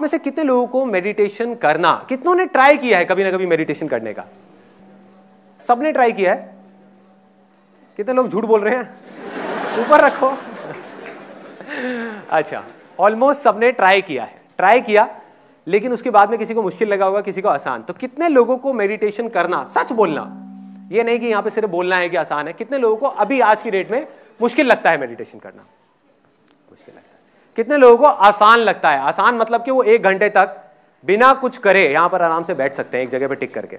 आप में से कितने लोगों को मेडिटेशन करना, कितनों ने ट्राई किया है कभी ना कभी मेडिटेशन करने का? सबने ट्राई किया है? कितने लोग झूठ बोल रहे हैं? ऊपर रखो। अच्छा, ऑलमोस्ट सबने ट्राई किया है, ट्राई किया, लेकिन उसके बाद में किसी को मुश्किल लगा होगा, किसी को आसान। तो कितने लोगों को मेडिटेशन करना, सच बोलना, ये नहीं कि यहां पे सिर्फ बोलना है कि आसान है, कितने लोगों को अभी आज की डेट में मुश्किल लगता है मेडिटेशन करना? मुश्किल लगता है। कितने लोगों को आसान लगता है? आसान मतलब कि वो 1 घंटे तक बिना कुछ करे यहां पर आराम से बैठ सकते हैं, एक जगह पे टिक करके।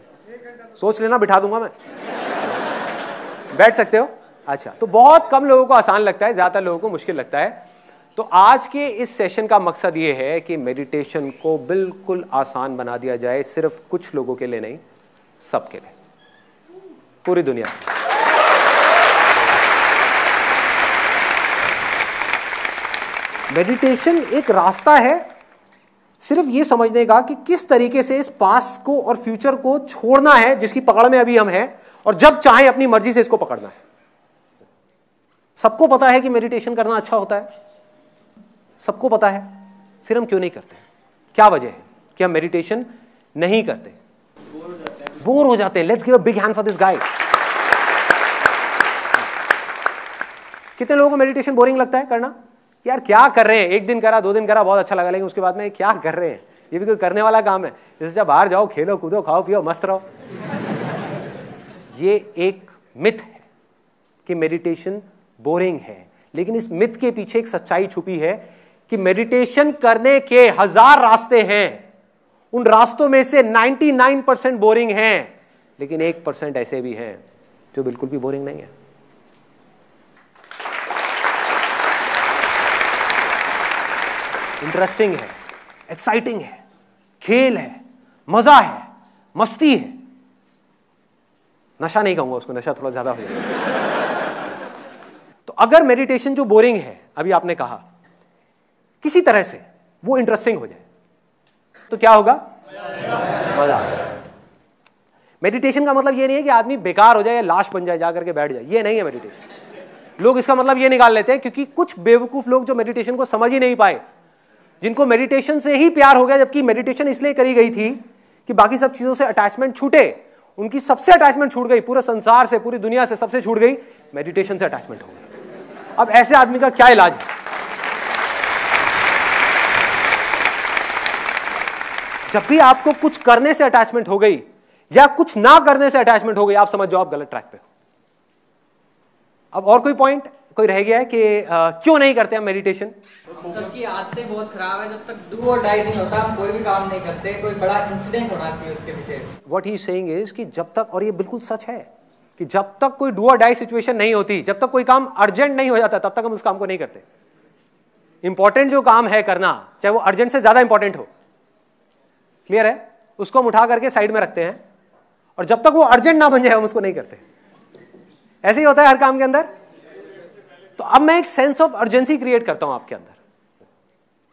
सोच लेना, बिठा दूंगा मैं। बैठ सकते हो? अच्छा, तो बहुत कम लोगों को आसान लगता है, ज्यादातर लोगों को मुश्किल लगता है। तो आज के इस सेशन का मकसद ये है कि मेडिटेशन को बिल्कुल आसान बना दिया जाए, सिर्फ कुछ लोगों के लिए नहीं, सबके लिए, पूरी दुनिया। मेडिटेशन एक रास्ता है सिर्फ ये समझने का कि किस तरीके से इस पास्ट को और फ्यूचर को छोड़ना है जिसकी पकड़ में अभी हम हैं, और जब चाहे अपनी मर्जी से इसको पकड़ना है। सबको पता है कि मेडिटेशन करना अच्छा होता है, सबको पता है, फिर हम क्यों नहीं करते? क्या वजह है कि हम मेडिटेशन नहीं करते? बोर हो जाते हैं। Let's give a big hand for this guy. कितने लोगों को मेडिटेशन बोरिंग लगता है करना? यार क्या कर रहे हैं, 1 दिन करा, 2 दिन करा, बहुत अच्छा लगा, लेकिन उसके बाद में क्या कर रहे हैं? ये भी कोई करने वाला काम है? जैसे जब बाहर जाओ, खेलो कूदो, खाओ पियो, मस्त रहो। ये एक मिथ है कि मेडिटेशन बोरिंग है, लेकिन इस मिथ के पीछे एक सच्चाई छुपी है कि मेडिटेशन करने के 1000 रास्ते हैं, उन रास्तों में से 99% बोरिंग हैं, लेकिन 1% ऐसे भी हैं जो बिल्कुल भी बोरिंग नहीं है। इंटरेस्टिंग है, एक्साइटिंग है, खेल है, मजा है, मस्ती है। नशा नहीं कहूंगा उसको, नशा थोड़ा ज्यादा हो जाएगा। तो अगर मेडिटेशन जो बोरिंग है, अभी आपने कहा, किसी तरह से वो इंटरेस्टिंग हो जाए तो क्या होगा? मजा। मेडिटेशन का मतलब ये नहीं है कि आदमी बेकार हो जाए या लाश बन जाए, जाकर के बैठ जाए, ये नहीं है मेडिटेशन। लोग इसका मतलब ये निकाल लेते हैं, क्योंकि कुछ बेवकूफ लोग जो मेडिटेशन को समझ ही नहीं पाए, जिनको मेडिटेशन से ही प्यार हो गया, जबकि मेडिटेशन इसलिए करी गई थी कि बाकी सब चीजों से अटैचमेंट छूटे, उनकी सबसे अटैचमेंट छूट गई, पूरे संसार से, पूरी दुनिया से सबसे छूट गई, मेडिटेशन से अटैचमेंट हो गई। अब ऐसे आदमी का क्या इलाज है? जब भी आपको कुछ करने से अटैचमेंट हो गई या कुछ ना करने से अटैचमेंट हो गई, आप समझ जाओ आप गलत ट्रैक पे हो। अब और कोई पॉइंट कोई रह गया है कि क्यों नहीं करते हम मेडिटेशन? सबकी आदतें बहुत खराब है। जब तक डू और डाई नहीं होता हम कोई भी काम नहीं करते। कोई बड़ा इंसिडेंट होना चाहिए उसके पीछे। व्हाट ही सेइंग इज कि जब तक, और ये बिल्कुल सच है, कि जब तक कोई डू और डाई सिचुएशन नहीं होती, जब तक कोई काम अर्जेंट नहीं हो जाता, तब तक हम उस काम को नहीं करते। इंपॉर्टेंट जो काम है करना, चाहे वो अर्जेंट से ज्यादा इंपॉर्टेंट हो, क्लियर है, उसको हम उठा करके साइड में रखते हैं, और जब तक वो अर्जेंट ना बन जाए हम उसको नहीं करते। ऐसे ही होता है हर काम के अंदर। तो अब मैं एक सेंस ऑफ अर्जेंसी क्रिएट करता हूं आपके अंदर।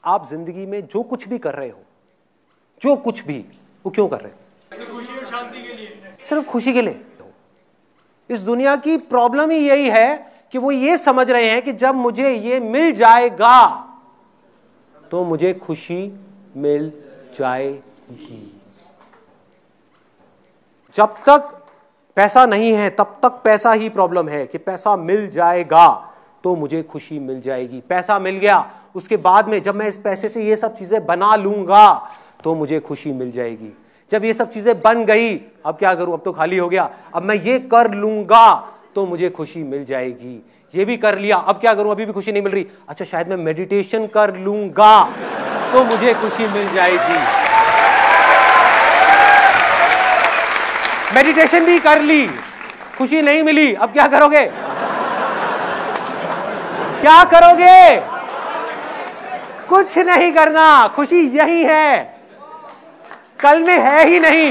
आप जिंदगी में जो कुछ भी कर रहे हो, जो कुछ भी, वो क्यों कर रहे हो? खुशी और शांति के लिए, सिर्फ खुशी के लिए। इस दुनिया की प्रॉब्लम ही यही है कि वो ये समझ रहे हैं कि जब मुझे ये मिल जाएगा तो मुझे खुशी मिल जाएगी। जब तक पैसा नहीं है तब तक पैसा ही प्रॉब्लम है, कि पैसा मिल जाएगा तो मुझे खुशी मिल जाएगी। पैसा मिल गया, उसके बाद में जब मैं इस पैसे से ये सब चीजें बना लूंगा तो मुझे खुशी मिल जाएगी। जब ये सब चीजें बन गई, अब क्या करूं, अब तो खाली हो गया, अब मैं ये कर लूंगा तो मुझे खुशी मिल जाएगी। ये भी कर लिया, अब क्या करूं, अभी भी खुशी नहीं मिल रही, अच्छा शायद मैं मेडिटेशन कर लूंगा तो मुझे खुशी मिल जाएगी। मेडिटेशन भी कर ली, खुशी नहीं मिली, अब क्या करोगे? क्या करोगे? कुछ नहीं करना। खुशी यही है, कल में है ही नहीं।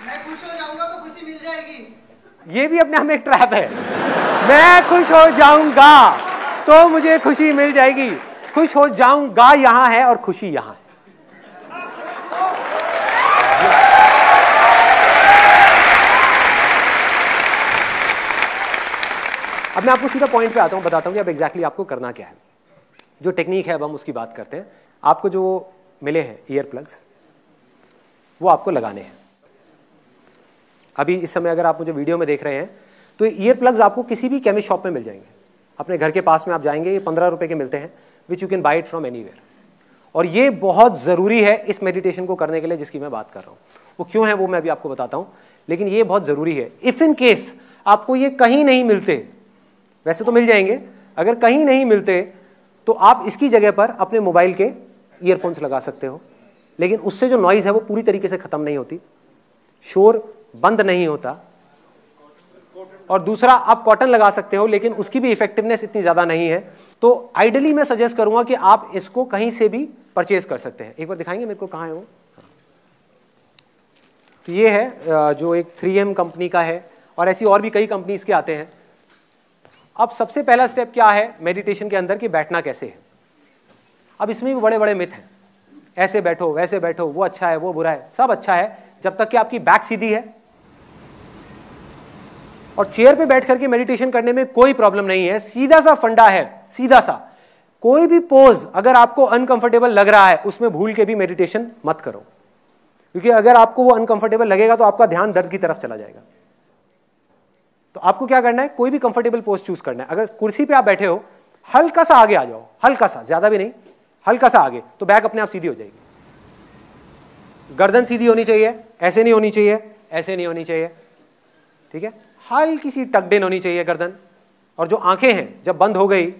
मैं खुश हो जाऊंगा तो खुशी मिल जाएगी। ये भी अपने आप में एक ट्रैप है। मैं खुश हो जाऊंगा तो मुझे खुशी मिल जाएगी। खुश हो जाऊंगा यहां है और खुशी यहां है। अब मैं आपको सीधा पॉइंट पे आता हूँ, बताता हूँ कि अब एग्जैक्टली आपको करना क्या है। जो टेक्निक है अब हम उसकी बात करते हैं। आपको जो मिले हैं ईयर प्लग्स, वो आपको लगाने हैं। अभी इस समय अगर आप मुझे वीडियो में देख रहे हैं तो ईयर प्लग्स आपको किसी भी केमिस्ट शॉप में मिल जाएंगे। अपने घर के पास में आप जाएंगे, ये 15 रुपए के मिलते हैं, which you can buy it from anywhere. और ये बहुत ज़रूरी है इस मेडिटेशन को करने के लिए जिसकी मैं बात कर रहा हूँ। वो क्यों है वो मैं अभी आपको बताता हूँ, लेकिन ये बहुत ज़रूरी है। इफ़ इन केस आपको ये कहीं नहीं मिलते, वैसे तो मिल जाएंगे, अगर कहीं नहीं मिलते तो आप इसकी जगह पर अपने मोबाइल के ईयरफोन्स लगा सकते हो, लेकिन उससे जो नॉइज़ है वो पूरी तरीके से ख़त्म नहीं होती, शोर बंद नहीं होता। और दूसरा, आप कॉटन लगा सकते हो, लेकिन उसकी भी इफेक्टिवनेस इतनी ज़्यादा नहीं है। तो आइडियली मैं सजेस्ट करूंगा कि आप इसको कहीं से भी परचेज कर सकते हैं। एक बार दिखाएंगे मेरे को, कहाँ है वो? तो ये है जो एक 3M कंपनी का है, और ऐसी और भी कई कंपनीज के आते हैं। अब सबसे पहला स्टेप क्या है मेडिटेशन के अंदर कि बैठना कैसे है। अब इसमें भी बड़े बड़े मिथ हैं, ऐसे बैठो वैसे बैठो, वो अच्छा है वो बुरा है। सब अच्छा है जब तक कि आपकी बैक सीधी है और चेयर पे बैठ करके मेडिटेशन करने में कोई प्रॉब्लम नहीं है। सीधा सा फंडा है, सीधा सा। कोई भी पोज अगर आपको अनकंफर्टेबल लग रहा है उसमें भूल के भी मेडिटेशन मत करो, क्योंकि अगर आपको वो अनकंफर्टेबल लगेगा तो आपका ध्यान दर्द की तरफ चला जाएगा। तो आपको क्या करना है, कोई भी कंफर्टेबल पोज चूज करना है। अगर कुर्सी पे आप बैठे हो, हल्का सा आगे आ जाओ, हल्का सा, ज्यादा भी नहीं, हल्का सा आगे, तो बैक अपने आप सीधी हो जाएगी। गर्दन सीधी होनी चाहिए, ऐसे नहीं होनी चाहिए, ऐसे नहीं होनी चाहिए, ठीक है। हल्की सी टक्ड इन होनी चाहिए गर्दन। और जो आंखें हैं जब बंद हो गई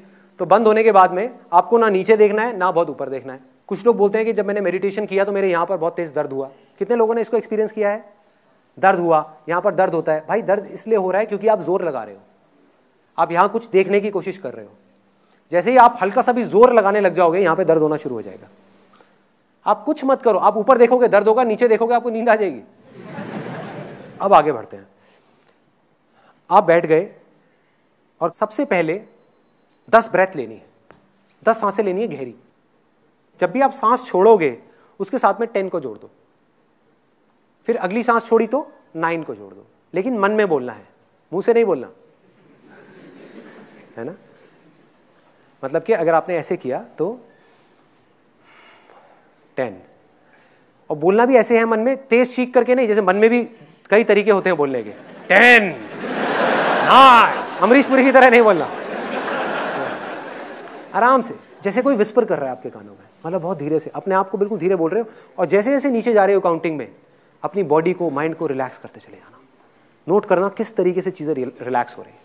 तो बंद होने के बाद में आपको ना नीचे देखना है ना बहुत ऊपर देखना है। कुछ लोग बोलते हैं कि जब मैंने मेडिटेशन किया तो मेरे यहाँ पर बहुत तेज दर्द हुआ। कितने लोगों ने इसको एक्सपीरियंस किया है? दर्द हुआ, यहाँ पर दर्द होता है। भाई दर्द इसलिए हो रहा है क्योंकि आप जोर लगा रहे हो, आप यहाँ कुछ देखने की कोशिश कर रहे हो। जैसे ही आप हल्का सा भी जोर लगाने लग जाओगे यहाँ पे दर्द होना शुरू हो जाएगा। आप कुछ मत करो, आप ऊपर देखोगे दर्द होगा, नीचे देखोगे आपको नींद आ जाएगी। अब आगे बढ़ते हैं। आप बैठ गए और सबसे पहले 10 ब्रेथ लेनी है, 10 सांसें लेनी है गहरी। जब भी आप सांस छोड़ोगे उसके साथ में 10 को जोड़ दो, फिर अगली सांस छोड़ी तो 9 को जोड़ दो, लेकिन मन में बोलना है, मुंह से नहीं बोलना है ना। मतलब कि अगर आपने ऐसे किया तो 10, और बोलना भी ऐसे है मन में, तेज चीख करके नहीं। जैसे मन में भी कई तरीके होते हैं बोलने के, 10 9, अमरीश पुरी की तरह नहीं बोलना, आराम से, जैसे कोई विस्पर कर रहा है आपके कानों में, मतलब बहुत धीरे से, अपने आप को बिल्कुल धीरे बोल रहे हो। और जैसे जैसे नीचे जा रहे हो काउंटिंग में, अपनी बॉडी को, माइंड को रिलैक्स करते चले जाना। नोट करना किस तरीके से चीज़ें रिलैक्स हो रही है।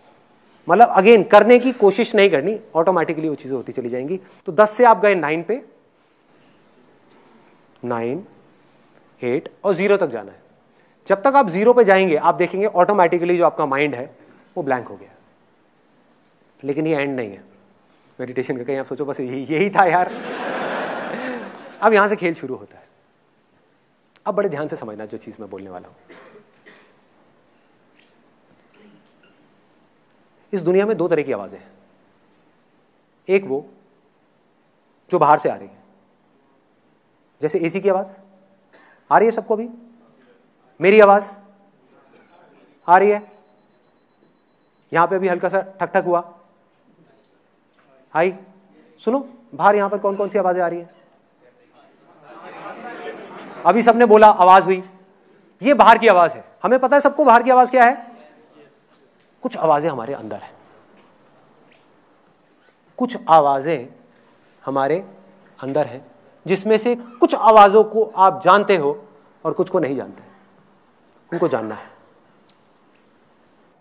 मतलब अगेन करने की कोशिश नहीं करनी, ऑटोमेटिकली वो चीज़ें होती चली जाएंगी। तो 10 से आप गए 9 पे, 9, 8 और 0 तक जाना है। जब तक आप 0 पे जाएंगे आप देखेंगे ऑटोमेटिकली जो आपका माइंड है वो ब्लैंक हो गया। लेकिन ये एंड नहीं है मेडिटेशन का। कहीं आप सोचो बस यही था यार। अब यहां से खेल शुरू होता है। अब बड़े ध्यान से समझना जो चीज मैं बोलने वाला हूं। इस दुनिया में 2 तरह की आवाजें हैं। एक वो जो बाहर से आ रही है, जैसे एसी की आवाज आ रही है सबको, भी मेरी आवाज आ रही है, यहां पे भी हल्का सा ठक ठक हुआ, आई। सुनो बाहर यहां पर कौन कौन सी आवाजें आ रही है? अभी सबने बोला आवाज हुई, ये बाहर की आवाज है। हमें पता है सबको बाहर की आवाज क्या है। कुछ आवाजें हमारे अंदर है, कुछ आवाजें हमारे अंदर है, जिसमें से कुछ आवाजों को आप जानते हो और कुछ को नहीं जानते। उनको जानना है।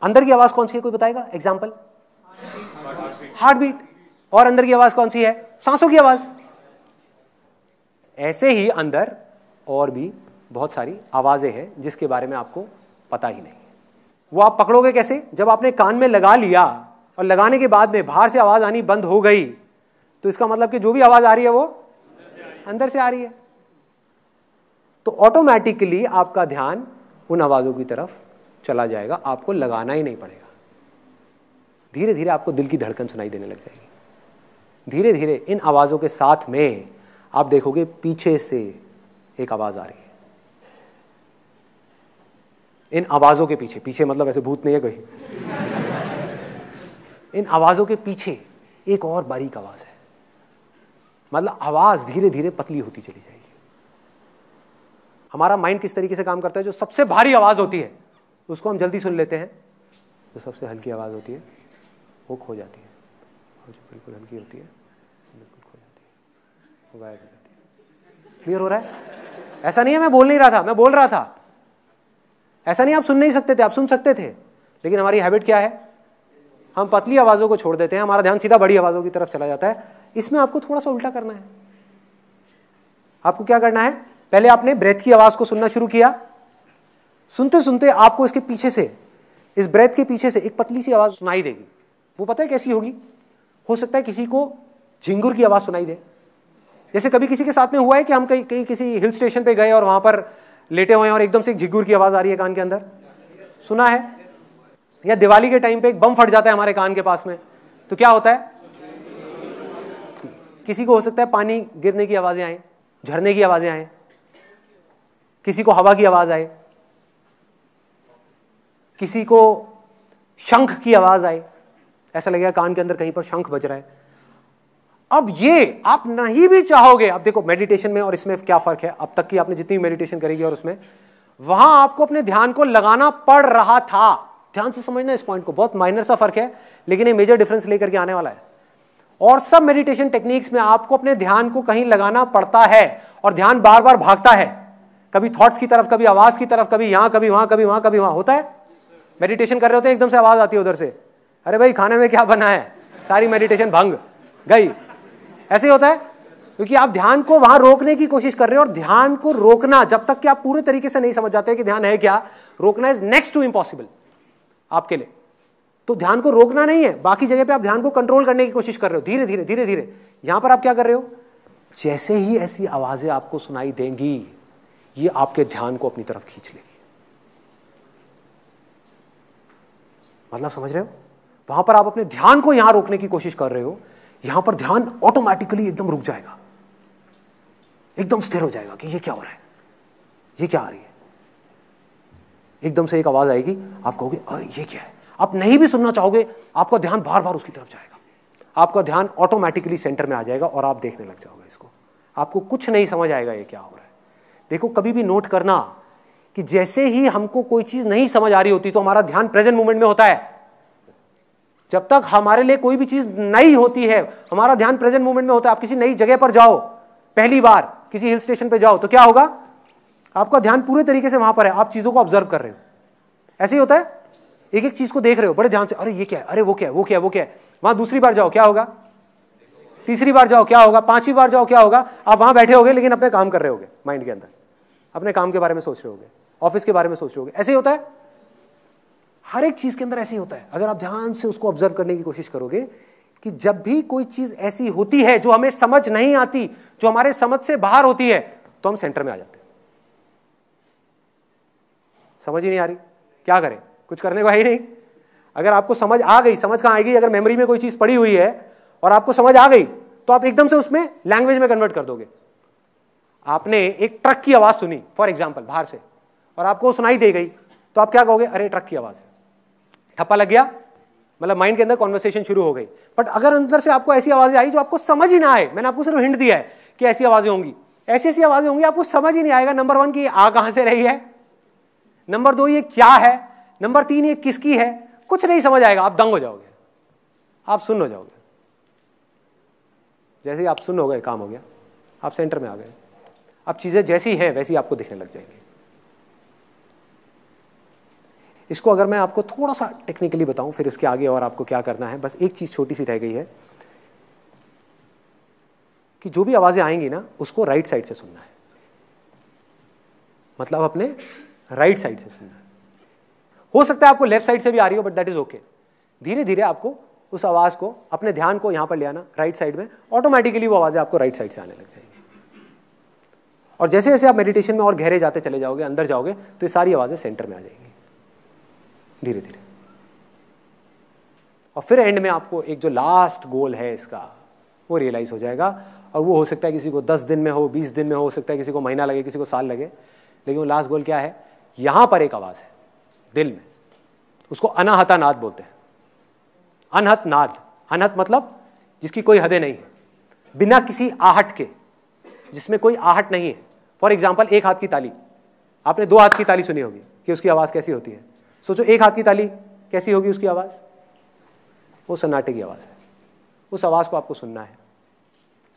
अंदर की आवाज कौन सी है, कोई बताएगा? Example, heart beat. और अंदर की आवाज कौन सी है? सांसों की आवाज। ऐसे ही अंदर और भी बहुत सारी आवाजें हैं जिसके बारे में आपको पता ही नहीं। वो आप पकड़ोगे कैसे? जब आपने कान में लगा लिया और लगाने के बाद में बाहर से आवाज आनी बंद हो गई, तो इसका मतलब कि जो भी आवाज आ रही है वो अंदर से आ रही है। तो ऑटोमेटिकली आपका ध्यान उन आवाजों की तरफ चला जाएगा, आपको लगाना ही नहीं पड़ेगा। धीरे धीरे आपको दिल की धड़कन सुनाई देने लग जाएगी। धीरे धीरे इन आवाजों के साथ में आप देखोगे पीछे से एक आवाज आ रही है। इन आवाजों के पीछे, पीछे मतलब ऐसे भूत नहीं है कोई, इन आवाजों के पीछे एक और बारीक आवाज है, मतलब आवाज धीरे धीरे पतली होती चली जाएगी। हमारा माइंड किस तरीके से काम करता है, जो सबसे भारी आवाज होती है उसको हम जल्दी सुन लेते हैं, जो सबसे हल्की आवाज होती है वो खो जाती है, और जो बिल्कुल हल्की होती है बिल्कुल खो जाती है, वो गायब हो जाती है। क्लियर हो रहा है? ऐसा नहीं है मैं बोल नहीं रहा था, मैं बोल रहा था। ऐसा नहीं आप सुन नहीं सकते थे, आप सुन सकते थे, लेकिन हमारी हैबिट क्या है, हम पतली आवाजों को छोड़ देते हैं, हमारा ध्यान सीधा बड़ी आवाजों की तरफ चला जाता है। इसमें आपको थोड़ा सा उल्टा करना है। आपको क्या करना है, पहले आपने ब्रेथ की आवाज को सुनना शुरू किया, सुनते सुनते आपको इसके पीछे से, इस ब्रेथ के पीछे से एक पतली सी आवाज सुनाई देगी। वो पता है कैसी होगी? हो सकता है किसी को झिंगुर की आवाज सुनाई दे। जैसे कभी किसी के साथ में हुआ है कि हम कहीं किसी हिल स्टेशन पे गए और वहां पर लेटे हुए हैं और एकदम से एक झिंगुर की आवाज आ रही है कान के अंदर, सुना है? या दिवाली के टाइम पे एक बम फट जाता है हमारे कान के पास में, तो क्या होता है? किसी को हो सकता है पानी गिरने की आवाजें आए, झरने की आवाजें आए, किसी को हवा की आवाज आए, किसी को शंख की आवाज आए, ऐसा लगेगा कान के अंदर कहीं पर शंख बज रहा है। अब ये आप नहीं भी चाहोगे, अब देखो मेडिटेशन में और इसमें क्या फर्क है, अब तक की आपने जितनी मेडिटेशन करेगी और उसमें, वहां आपको अपने ध्यान को लगाना पड़ रहा था। ध्यान से समझना इस पॉइंट को, बहुत माइनर सा फर्क है लेकिन ये मेजर डिफरेंस लेकर के आने वाला है। और सब मेडिटेशन टेक्निक्स में आपको अपने ध्यान को कहीं लगाना पड़ता है और ध्यान बार बार भागता है, कभी थॉट्स की तरफ, कभी आवाज की तरफ, कभी यहां कभी वहां, कभी वहां कभी वहां होता है। मेडिटेशन कर रहे होते हैं, एकदम से आवाज आती है उधर से, अरे भाई खाने में क्या बना है, सारी मेडिटेशन भंग गई। ऐसे ही होता है क्योंकि आप ध्यान को वहां रोकने की कोशिश कर रहे हो, और ध्यान को रोकना जब तक कि आप पूरे तरीके से नहीं समझ जाते कि ध्यान है क्या, रोकना इज नेक्स्ट टू इम्पॉसिबल आपके लिए। तो ध्यान को रोकना नहीं है, बाकी जगह पे आप ध्यान को कंट्रोल करने की कोशिश कर रहे हो, धीरे धीरे धीरे धीरे। यहां पर आप क्या कर रहे हो, जैसे ही ऐसी आवाजें आपको सुनाई देंगी, ये आपके ध्यान को अपनी तरफ खींच लेगी। मतलब समझ रहे हो? वहां पर आप अपने ध्यान को यहां रोकने की कोशिश कर रहे हो, यहां पर ध्यान ऑटोमेटिकली एकदम रुक जाएगा, एकदम स्थिर हो जाएगा कि ये क्या हो रहा है, ये क्या आ रही है। एकदम से एक आवाज आएगी, आप कहोगे ये क्या है, आप नहीं भी सुनना चाहोगे, आपका ध्यान बार बार उसकी तरफ जाएगा, आपका ध्यान ऑटोमेटिकली सेंटर में आ जाएगा और आप देखने लग जाओगे इसको। आपको कुछ नहीं समझ आएगा ये क्या हो रहा है। देखो कभी भी नोट करना कि जैसे ही हमको कोई चीज नहीं समझ आ रही होती तो हमारा ध्यान प्रेजेंट मोमेंट में होता है। जब तक हमारे लिए कोई भी चीज नई होती है, हमारा ध्यान प्रेजेंट मोमेंट में होता है। आप किसी नई जगह पर जाओ, पहली बार किसी हिल स्टेशन पे जाओ, तो क्या होगा, आपका ध्यान पूरे तरीके से वहां पर है, आप चीजों को ऑब्जर्व कर रहे हो। ऐसे ही होता है, एक एक चीज को देख रहे हो बड़े ध्यान से, अरे ये क्या है, अरे वो क्या है, वो क्या है, वो क्या है। वहां दूसरी बार जाओ क्या होगा, तीसरी बार जाओ क्या होगा, पांचवी बार जाओ क्या होगा, आप वहां बैठे होगे लेकिन अपने काम कर रहे होगे, माइंड के अंदर अपने काम के बारे में सोच रहे होगे, ऑफिस के बारे में सोच रहे होगे। ऐसे ही होता है, हर एक चीज के अंदर ऐसे ही होता है। अगर आप ध्यान से उसको ऑब्जर्व करने की कोशिश करोगे कि जब भी कोई चीज ऐसी होती है जो हमें समझ नहीं आती, जो हमारे समझ से बाहर होती है, तो हम सेंटर में आ जाते हैं। समझ ही नहीं आ रही, क्या करें, कुछ करने को है ही नहीं। अगर आपको समझ आ गई, समझ कहां आएगी, अगर मेमोरी में कोई चीज पड़ी हुई है और आपको समझ आ गई तो आप एकदम से उसमें लैंग्वेज में कन्वर्ट कर दोगे। आपने एक ट्रक की आवाज सुनी फॉर एग्जाम्पल बाहर से, और आपको सुनाई दे गई, तो आप क्या कहोगे, अरे ट्रक की आवाज है, ठप्पा लग गया, मतलब माइंड के अंदर कॉन्वर्सेशन शुरू हो गई। बट अगर अंदर से आपको ऐसी आवाजें आई जो आपको समझ ही ना आए, मैंने आपको सिर्फ हिंट दिया है कि ऐसी आवाजें होंगी, ऐसी ऐसी आवाजें होंगी, आपको समझ ही नहीं आएगा। नंबर 1 की आ कहां से रही है, नंबर 2 ये क्या है, नंबर 3 ये किसकी है, कुछ नहीं समझ आएगा, आप दंग हो जाओगे, आप सुन्न हो जाओगे। जैसे ही आप सुन्न हो गए, काम हो गया, आप सेंटर में आ गए। अब चीजें जैसी हैं वैसी आपको दिखने लग जाएंगी। इसको अगर मैं आपको थोड़ा सा टेक्निकली बताऊं, फिर इसके आगे और आपको क्या करना है, बस एक चीज छोटी सी रह गई है कि जो भी आवाजें आएंगी ना, उसको राइट साइड से सुनना है, मतलब अपने राइट साइड से सुनना है। हो सकता है आपको लेफ्ट साइड से भी आ रही हो, बट दैट इज ओके। धीरे धीरे आपको उस आवाज को, अपने ध्यान को यहां पर ले आना, राइट साइड में, ऑटोमेटिकली वो आवाजें आपको राइट साइड से आने लग जाएगी। और जैसे जैसे आप मेडिटेशन में और गहरे जाते चले जाओगे, अंदर जाओगे, तो ये सारी आवाजें सेंटर में आ जाएंगी धीरे धीरे। और फिर एंड में आपको एक जो लास्ट गोल है इसका, वो रियलाइज हो जाएगा। और वो हो सकता है किसी को 10 दिन में हो, 20 दिन में हो सकता है किसी को महीना लगे, किसी को साल लगे, लेकिन वो लास्ट गोल क्या है, यहां पर एक आवाज है दिल में, उसको अनाहता नाद बोलते हैं। अनहत नाद, अनहत मतलब जिसकी कोई हदें नहीं है, बिना किसी आहट के, जिसमें कोई आहट नहीं है। फॉर एग्जाम्पल, एक हाथ की ताली, आपने दो हाथ की ताली सुनी होगी कि उसकी आवाज कैसी होती है। सोचो एक हाथ की ताली कैसी होगी उसकी आवाज, वो सन्नाटे की आवाज है। उस आवाज को आपको सुनना है।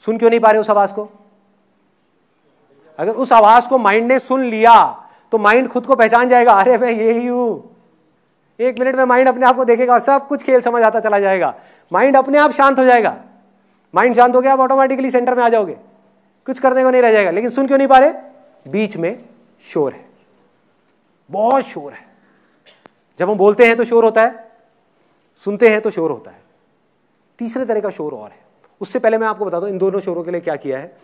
सुन क्यों नहीं पा रहे उस आवाज को? अगर उस आवाज को माइंड ने सुन लिया तो माइंड खुद को पहचान जाएगा, अरे मैं यही हूं। 1 मिनट में माइंड अपने आप को देखेगा और सब कुछ खेल समझ आता चला जाएगा। माइंड अपने आप शांत हो जाएगा। माइंड शांत हो गया, आप ऑटोमेटिकली सेंटर में आ जाओगे, कुछ करने को नहीं रह जाएगा। लेकिन सुन क्यों नहीं पा रहे? बीच में शोर है, बहुत शोर है। जब हम बोलते हैं तो शोर होता है, सुनते हैं तो शोर होता है। तीसरे तरह का शोर और है। उससे पहले मैं आपको बता दूं इन दोनों शोरों के लिए क्या किया है।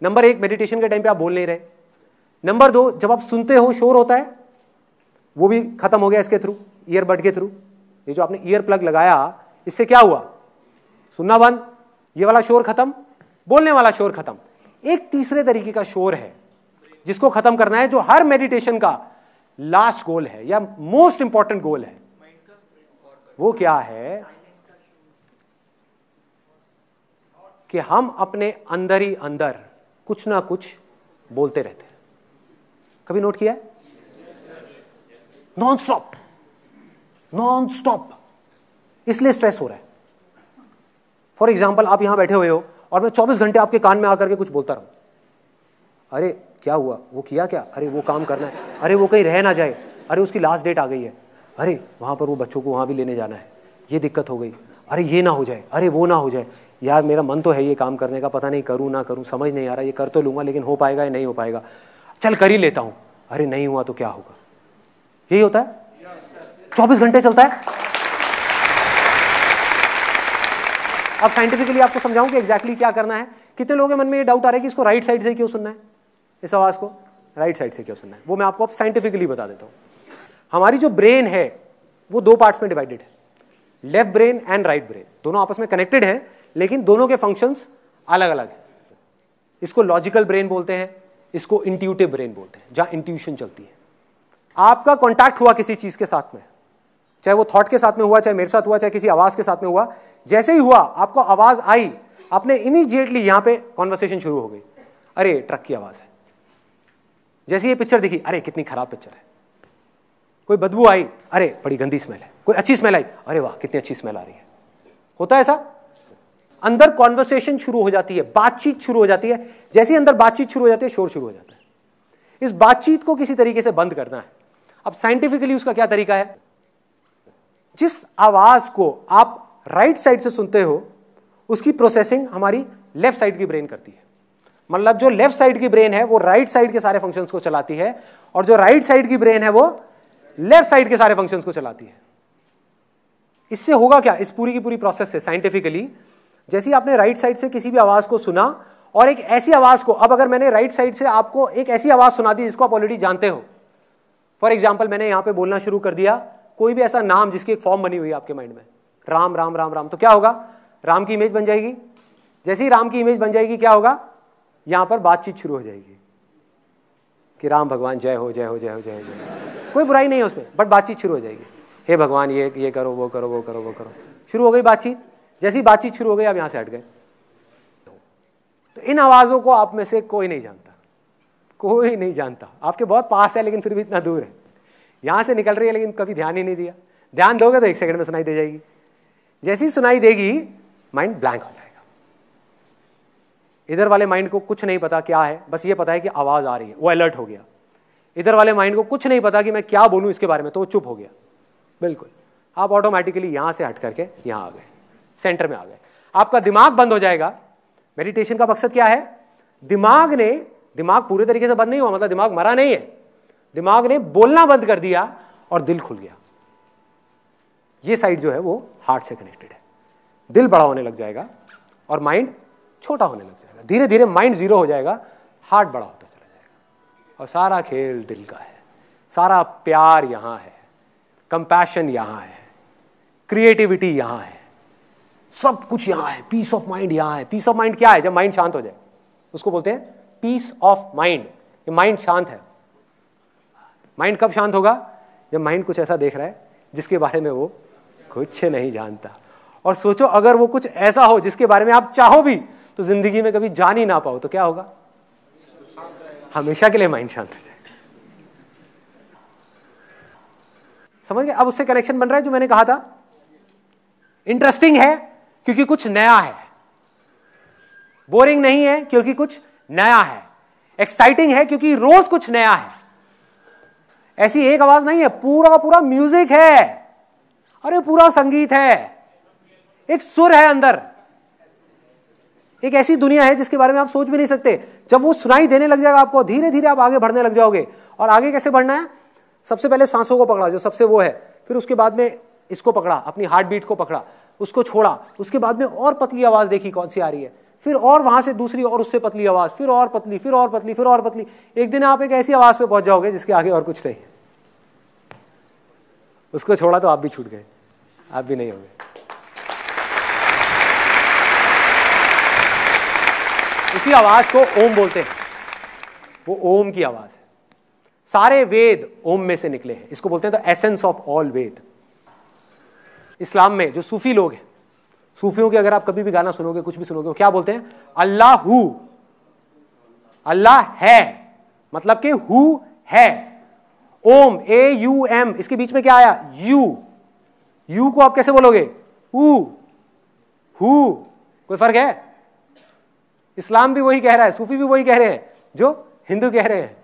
नंबर 1, मेडिटेशन के टाइम पे आप बोल नहीं रहे। नंबर 2, जब आप सुनते हो शोर होता है, वो भी खत्म हो गया इसके थ्रू, ईयरबड के थ्रू। ये जो आपने ईयर प्लग लगाया, इससे क्या हुआ? सुनना बंद, ये वाला शोर खत्म, बोलने वाला शोर खत्म। एक तीसरे तरीके का शोर है जिसको खत्म करना है, जो हर मेडिटेशन का लास्ट गोल है या मोस्ट इंपॉर्टेंट गोल है। वो क्या है कि हम अपने अंदर ही अंदर कुछ ना कुछ बोलते रहते हैं। कभी नोट किया है? Non stop, non stop. इसलिए स्ट्रेस हो रहा है। फॉर एग्जाम्पल, आप यहां बैठे हुए हो और मैं 24 घंटे आपके कान में आकर के कुछ बोलता रहूं। अरे क्या हुआ, वो किया क्या, अरे वो काम करना है, अरे वो कहीं रह ना जाए, अरे उसकी लास्ट डेट आ गई है, अरे वहां पर वो बच्चों को वहां भी लेने जाना है, ये दिक्कत हो गई, अरे ये ना हो जाए, अरे वो ना हो जाए। यार मेरा मन तो है ये काम करने का, पता नहीं करूं ना करूं, समझ नहीं आ रहा। ये कर तो लूंगा लेकिन हो पाएगा या नहीं हो पाएगा, चल कर ही लेता हूं। अरे नहीं हुआ तो क्या होगा? यही होता है, 24 घंटे चलता है। अब साइंटिफिकली आपको समझाऊं कि एग्जैक्टली क्या करना है। कितने लोगों के मन में ये डाउट आ रहा है कि इसको राइट साइड से क्यों सुनना है, इस आवाज को राइट साइड से क्यों सुनना है? वो मैं आपको अब साइंटिफिकली बता देता हूं। हमारी जो ब्रेन है वो 2 पार्ट्स में डिवाइडेड है, left brain and right brain. दोनों आपस में कनेक्टेड हैं लेकिन दोनों के फंक्शंस अलग अलग हैं। इसको लॉजिकल ब्रेन बोलते हैं, इसको इंट्यूटिव ब्रेन बोलते हैं, जहां इंट्यूशन चलती है। आपका कॉन्टैक्ट हुआ किसी चीज के साथ में, चाहे वो थॉट के साथ में हुआ, चाहे मेरे साथ हुआ, चाहे किसी आवाज के साथ में हुआ। जैसे ही हुआ, आपको आवाज आई, आपने इमीडिएटली यहां पे कॉन्वर्सेशन शुरू हो गई। अरे ट्रक की आवाज है। जैसे ये पिक्चर दिखी, अरे कितनी खराब पिक्चर है। कोई बदबू आई, अरे बड़ी गंदी स्मेल है। कोई अच्छी स्मेल आई, अरे वाह कितनी अच्छी स्मेल आ रही है। होता है ऐसा? अंदर कॉन्वर्सेशन शुरू हो जाती है, बातचीत शुरू हो जाती है। जैसे ही अंदर बातचीत शुरू हो जाती है, शोर शुरू हो जाता है। इस बातचीत को किसी तरीके से बंद करना है। अब साइंटिफिकली उसका क्या तरीका है? जिस आवाज को आप राइट साइड से सुनते हो, उसकी प्रोसेसिंग हमारी लेफ्ट साइड की ब्रेन करती है। मतलब जो लेफ्ट साइड की ब्रेन है वो राइट साइड के सारे फंक्शंस को चलाती है, और जो राइट साइड की ब्रेन है वो लेफ्ट साइड के सारे फंक्शंस को चलाती है। इससे होगा क्या, इस पूरी की पूरी प्रोसेस से साइंटिफिकली, जैसे ही आपने राइट साइड से किसी भी आवाज को सुना और एक ऐसी आवाज को, अब अगर मैंने राइट साइड से आपको एक ऐसी आवाज सुना दी जिसको आप ऑलरेडी जानते हो, फॉर एग्जाम्पल मैंने यहां पे बोलना शुरू कर दिया कोई भी ऐसा नाम जिसकी एक फॉर्म बनी हुई है आपके माइंड में, राम राम राम राम, तो क्या होगा? राम की इमेज बन जाएगी। जैसे ही राम की इमेज बन जाएगी, क्या होगा? यहां पर बातचीत शुरू हो जाएगी कि राम भगवान जय हो जय हो जय हो जय हो जय। कोई बुराई नहीं है उसमें, बट बातचीत शुरू हो जाएगी। हे भगवान ये करो वो करो वो करो वो करो, शुरू हो गई बातचीत। जैसी बातचीत शुरू हो गई, आप यहां से हट गए। तो इन आवाजों को आप में से कोई नहीं जानता, कोई नहीं जानता। आपके बहुत पास है लेकिन फिर भी इतना दूर है। यहां से निकल रही है लेकिन कभी ध्यान ही नहीं दिया। ध्यान दोगे तो 1 सेकंड में सुनाई दे जाएगी। जैसी सुनाई देगी, माइंड ब्लैंक हो जाएगा। इधर वाले माइंड को कुछ नहीं पता क्या है, बस ये पता है कि आवाज आ रही है, वो अलर्ट हो गया। इधर वाले माइंड को कुछ नहीं पता कि मैं क्या बोलूं इसके बारे में, तो वो चुप हो गया। बिल्कुल, आप ऑटोमेटिकली यहां से हट करके यहां आ गए, सेंटर में आ गए। आपका दिमाग बंद हो जाएगा। मेडिटेशन का मकसद क्या है? दिमाग पूरे तरीके से बंद नहीं हुआ, मतलब दिमाग मरा नहीं है। दिमाग ने बोलना बंद कर दिया और दिल खुल गया। ये साइड जो है वो हार्ट से कनेक्टेड है। दिल बड़ा होने लग जाएगा और माइंड छोटा होने लग जाएगा। धीरे धीरे माइंड 0 हो जाएगा, हार्ट बड़ा होता चला जाएगा। और सारा खेल दिल का है। सारा प्यार यहां है, कंपैशन यहां है, क्रिएटिविटी यहां है, सब कुछ यहां है। पीस ऑफ माइंड यहां है। पीस ऑफ माइंड क्या है? जब माइंड शांत हो जाए उसको बोलते हैं पीस ऑफ माइंड। ये माइंड शांत है। माइंड कब शांत होगा? जब माइंड कुछ ऐसा देख रहा है जिसके बारे में वो कुछ नहीं जानता, और सोचो अगर वो कुछ ऐसा हो जिसके बारे में आप चाहो भी तो जिंदगी में कभी जान ही ना पाओ, तो क्या होगा? हमेशा के लिए माइंड शांत हो जाए। समझ गए? अब उससे कनेक्शन बन रहा है जो मैंने कहा था। इंटरेस्टिंग है क्योंकि कुछ नया है, बोरिंग नहीं है क्योंकि कुछ नया है, एक्साइटिंग है क्योंकि रोज कुछ नया है। ऐसी एक आवाज नहीं है, पूरा का पूरा म्यूजिक है, अरे पूरा संगीत है, एक सुर है अंदर, एक ऐसी दुनिया है जिसके बारे में आप सोच भी नहीं सकते। जब वो सुनाई देने लग जाएगा आपको, धीरे धीरे आप आगे बढ़ने लग जाओगे। और आगे कैसे बढ़ना है? सबसे पहले सांसों को पकड़ा जो सबसे वो है, फिर उसके बाद में इसको पकड़ा, अपनी हार्ट बीट को पकड़ा, उसको छोड़ा, उसके बाद में और पतली आवाज देखी कौन सी आ रही है, फिर और वहां से दूसरी और उससे पतली आवाज, फिर और पतली, फिर और पतली, फिर और पतली। एक दिन आप एक ऐसी आवाज पे पहुंच जाओगे जिसके आगे और कुछ नहीं। उसको छोड़ा तो आप भी छूट गए, आप भी नहीं होंगे। उसी आवाज को ओम बोलते हैं, वो ओम की आवाज है। सारे वेद ओम में से निकले हैं, इसको बोलते हैं द एसेंस ऑफ ऑल वेद। इस्लाम में जो सूफी लोग हैं, सूफियों के अगर आप कभी भी गाना सुनोगे, कुछ भी सुनोगे, वो क्या बोलते हैं? अल्लाह हु, अल्लाह है, मतलब कि हु है। ओम, AUM, इसके बीच में क्या आया? यू को आप कैसे बोलोगे? हु। कोई फर्क है? इस्लाम भी वही कह रहा है, सूफी भी वही कह रहे हैं जो हिंदू कह रहे हैं।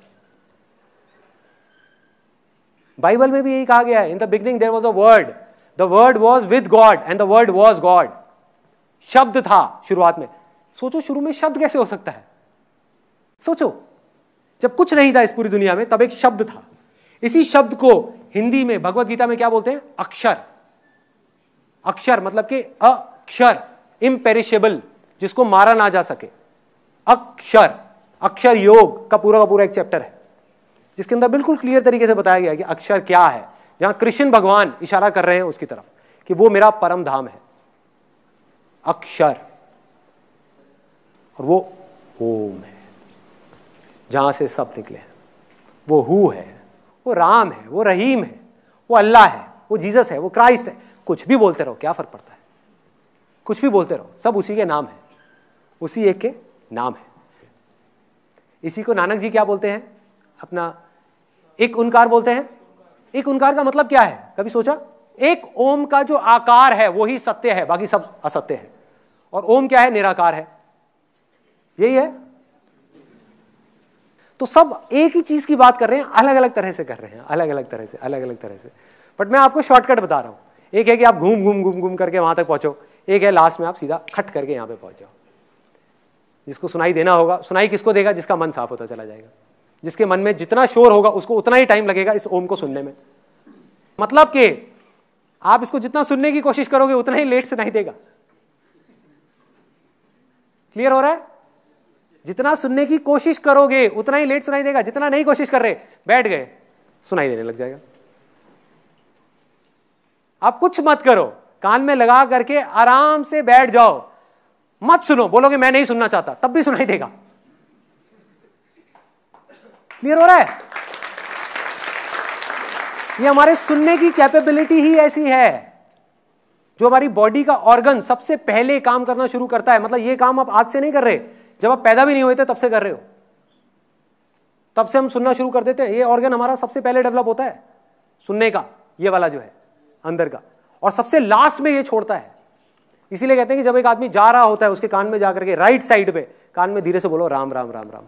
बाइबल में भी यही कहा गया है, in the beginning there was a word, the word was with God and the word was God. शब्द था शुरुआत में। सोचो शुरू में शब्द कैसे हो सकता है? सोचो, जब कुछ नहीं था इस पूरी दुनिया में तब एक शब्द था। इसी शब्द को हिंदी में भगवत गीता में क्या बोलते हैं? अक्षर। अक्षर मतलब कि अक्षर, इम्पेरिशेबल, जिसको मारा ना जा सके। अक्षर, अक्षर योग का पूरा एक चैप्टर है जिसके अंदर बिल्कुल क्लियर तरीके से बताया गया है कि अक्षर क्या है, जहां कृष्ण भगवान इशारा कर रहे हैं उसकी तरफ कि वो मेरा परम धाम है, अक्षर। और वो ओम है, जहां से सब निकले हैं। वो हु है, वो राम है, वो रहीम है, वो अल्लाह है, वो जीसस है, वो क्राइस्ट है। कुछ भी बोलते रहो, क्या फर्क पड़ता है? कुछ भी बोलते रहो, सब उसी के नाम है, उसी एक के नाम है। इसी को नानक जी क्या बोलते हैं? अपना एक ओंकार बोलते हैं। एक ओंकार का मतलब क्या है, कभी सोचा? एक ओम का जो आकार है वो ही सत्य है, बाकी सब असत्य है। और ओम क्या है? निराकार है, यही है। तो सब एक ही चीज की बात कर रहे हैं, अलग अलग तरह से कर रहे हैं, अलग अलग तरह से। बट मैं आपको शॉर्टकट बता रहा हूं। एक है कि आप घूम करके वहां तक पहुंचो, एक है लास्ट में आप सीधा खट करके यहां पे पहुंच जाओ। जिसको सुनाई देना होगा, सुनाई किसको देगा? जिसका मन साफ होता चला जाएगा। जिसके मन में जितना शोर होगा उसको उतना ही टाइम लगेगा इस ओम को सुनने में। मतलब कि आप इसको जितना सुनने की कोशिश करोगे उतना ही लेट सुनाई देगा। क्लियर हो रहा है? जितना सुनने की कोशिश करोगे उतना ही लेट सुनाई देगा। जितना नहीं कोशिश कर रहे, बैठ गए, सुनाई देने लग जाएगा। आप कुछ मत करो, कान में लगा करके आराम से बैठ जाओ, मत सुनो। बोलोगे मैं नहीं सुनना चाहता, तब भी सुनाई देगा। क्लियर हो रहा है? ये हमारे सुनने की कैपेबिलिटी ही ऐसी है। जो हमारी बॉडी का ऑर्गन सबसे पहले काम करना शुरू करता है, मतलब ये काम आप आज से नहीं कर रहे, जब आप पैदा भी नहीं हुए थे तब से कर रहे हो। तब से हम सुनना शुरू कर देते हैं। ये ऑर्गन हमारा सबसे पहले डेवलप होता है सुनने का, ये वाला जो है अंदर का, और सबसे लास्ट में ये छोड़ता है। इसीलिए कहते हैं कि जब एक आदमी जा रहा होता है उसके कान में जाकर के राइट साइड पे कान में धीरे से बोलो राम राम राम राम।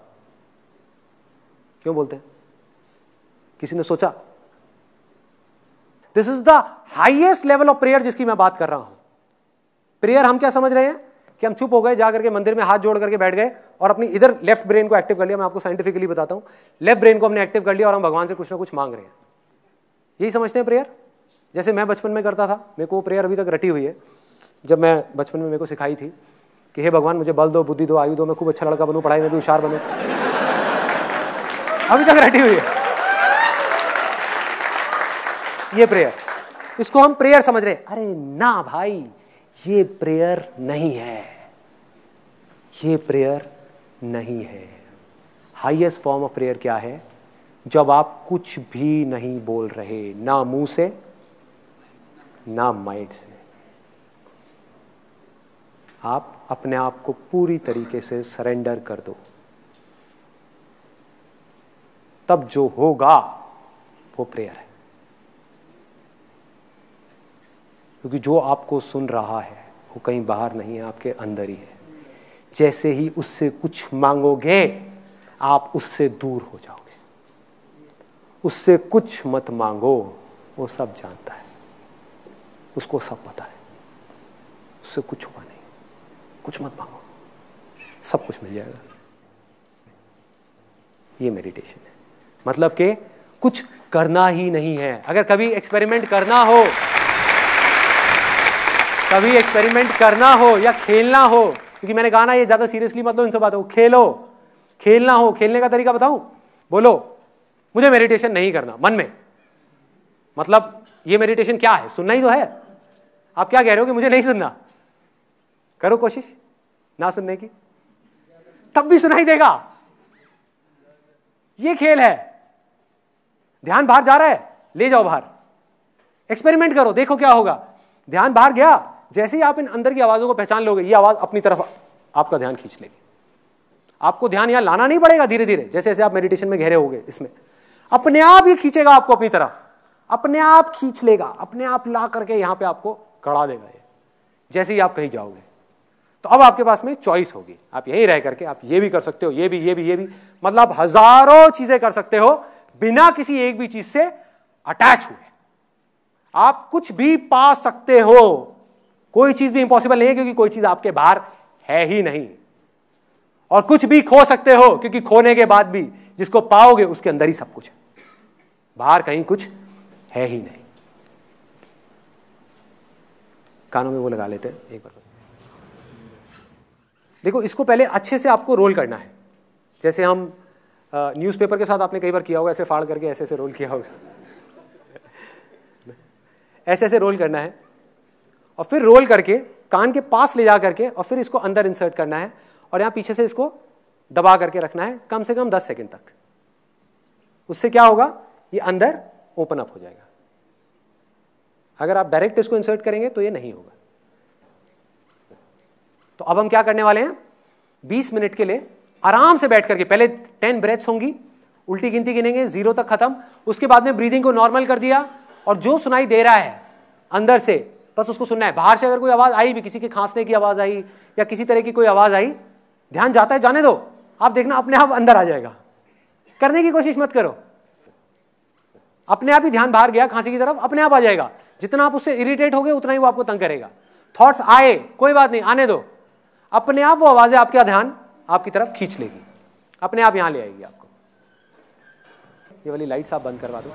क्यों बोलते हैं? किसी ने सोचा? This is the highest level of prayer जिसकी मैं बात कर रहा हूं। प्रेयर हम क्या समझ रहे हैं कि हम चुप हो गए, जाकर के मंदिर में हाथ जोड़ करके बैठ गए और अपनी इधर लेफ्ट ब्रेन को एक्टिव कर लिया। मैं आपको साइंटिफिकली बताता हूं, लेफ्ट ब्रेन को हमने एक्टिव कर लिया और हम भगवान से कुछ ना कुछ मांग रहे हैं। यही समझते हैं प्रेयर। जैसे मैं बचपन में करता था, मेरे को प्रेयर अभी तक रटी हुई है। जब मैं बचपन में मेरे को सिखाई थी कि हे भगवान मुझे बल दो, बुद्धि दो, आयु दो, मैं खूब अच्छा लड़का बनूं, पढ़ाई में भी होशियार बनूं। अभी तक रटी हुई है ये प्रेयर। इसको हम प्रेयर समझ रहे हैं। अरे ना भाई, ये प्रेयर नहीं है, ये प्रेयर नहीं है। हाईएस्ट फॉर्म ऑफ प्रेयर क्या है? जब आप कुछ भी नहीं बोल रहे, ना मुंह से ना माइंड से, आप अपने आप को पूरी तरीके से सरेंडर कर दो, तब जो होगा वो प्रेयर है। क्योंकि जो आपको सुन रहा है वो कहीं बाहर नहीं है, आपके अंदर ही है। जैसे ही उससे कुछ मांगोगे आप उससे दूर हो जाओगे। उससे कुछ मत मांगो, वो सब जानता है, उसको सब पता है, उससे कुछ हुआ नहीं। कुछ मत मांगो, सब कुछ मिल जाएगा। ये मेडिटेशन है, मतलब कि कुछ करना ही नहीं है। अगर कभी एक्सपेरिमेंट करना हो, कभी एक्सपेरिमेंट करना हो या खेलना हो, क्योंकि मैंने कहा ना ये ज्यादा सीरियसली मत लो इन सब बातों को, खेलो। खेलना हो, खेलने का तरीका बताऊं? बोलो मुझे मेडिटेशन नहीं करना मन में, मतलब ये मेडिटेशन क्या है? सुनना ही तो है। आप क्या कह रहे हो कि मुझे नहीं सुनना? करो कोशिश ना सुनने की, तब भी सुनाई देगा। ये खेल है। ध्यान बाहर जा रहा है, ले जाओ बाहर, एक्सपेरिमेंट करो, देखो क्या होगा। ध्यान बाहर गया, जैसे ही आप इन अंदर की आवाजों को पहचान लोगे, ये आवाज अपनी तरफ आपका ध्यान खींच लेगी। आपको ध्यान यहां लाना नहीं पड़ेगा, धीरे धीरे जैसे जैसे आप मेडिटेशन में गहरे होगे, इसमें अपने आप ही खींचेगा आपको अपनी तरफ, अपने आप खींच लेगा, अपने आप ला करके यहां पे आपको गड़ा देगा ये, जैसे ही आप कहीं जाओगे। तो अब आपके पास में चॉइस होगी, आप यहीं रह करके आप ये भी कर सकते हो, ये भी, मतलब हजारों चीजें कर सकते हो बिना किसी एक भी चीज से अटैच हुए। आप कुछ भी पा सकते हो, कोई चीज भी इंपॉसिबल नहीं है, क्योंकि कोई चीज आपके बाहर है ही नहीं। और कुछ भी खो सकते हो, क्योंकि खोने के बाद भी जिसको पाओगे उसके अंदर ही सब कुछ है, बाहर कहीं कुछ है ही नहीं। कानों में वो लगा लेते हैं एक बार। देखो इसको पहले अच्छे से आपको रोल करना है, जैसे हम न्यूज़पेपर के साथ आपने कई बार किया होगा, ऐसे फाड़ करके ऐसे ऐसे रोल किया होगा। ऐसे ऐसे रोल करना है और फिर रोल करके कान के पास ले जा करके और फिर इसको अंदर इंसर्ट करना है और यहां पीछे से इसको दबा करके रखना है कम से कम 10 सेकंड तक। उससे क्या होगा, ये अंदर ओपन अप हो जाएगा। अगर आप डायरेक्ट इसको इंसर्ट करेंगे तो ये नहीं होगा। तो अब हम क्या करने वाले हैं, 20 मिनट के लिए आराम से बैठ करके, पहले 10 ब्रेथ्स होंगी, उल्टी गिनती गिनेंगे 0 तक खत्म। उसके बाद में ब्रीदिंग को नॉर्मल कर दिया और जो सुनाई दे रहा है अंदर से बस उसको सुनना है। बाहर से अगर कोई आवाज आई भी, किसी के खांसने की आवाज आई या किसी तरह की कोई आवाज आई, ध्यान जाता है जाने दो, आप देखना अपने आप अंदर आ जाएगा। करने की कोशिश मत करो, अपने आप ही ध्यान बाहर गया खांसी की तरफ, अपने आप आ जाएगा। जितना आप उससे इरिटेट होगे उतना ही वो आपको तंग करेगा। थॉट्स आए कोई बात नहीं, आने दो, अपने आप वो आवाजें आपका ध्यान आपकी तरफ खींच लेगी, अपने आप यहां ले आएगी आपको। ये वाली लाइट्स आप बंद करवा दो।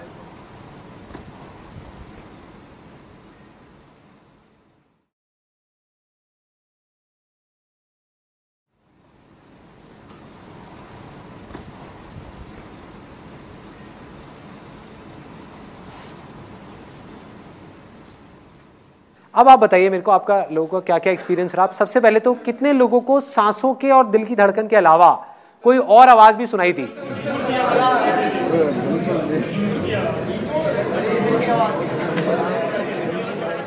अब आप बताइए मेरे को, आपका लोगों का क्या क्या एक्सपीरियंस रहा। सबसे पहले तो कितने लोगों को सांसों के और दिल की धड़कन के अलावा कोई और आवाज भी सुनाई थी?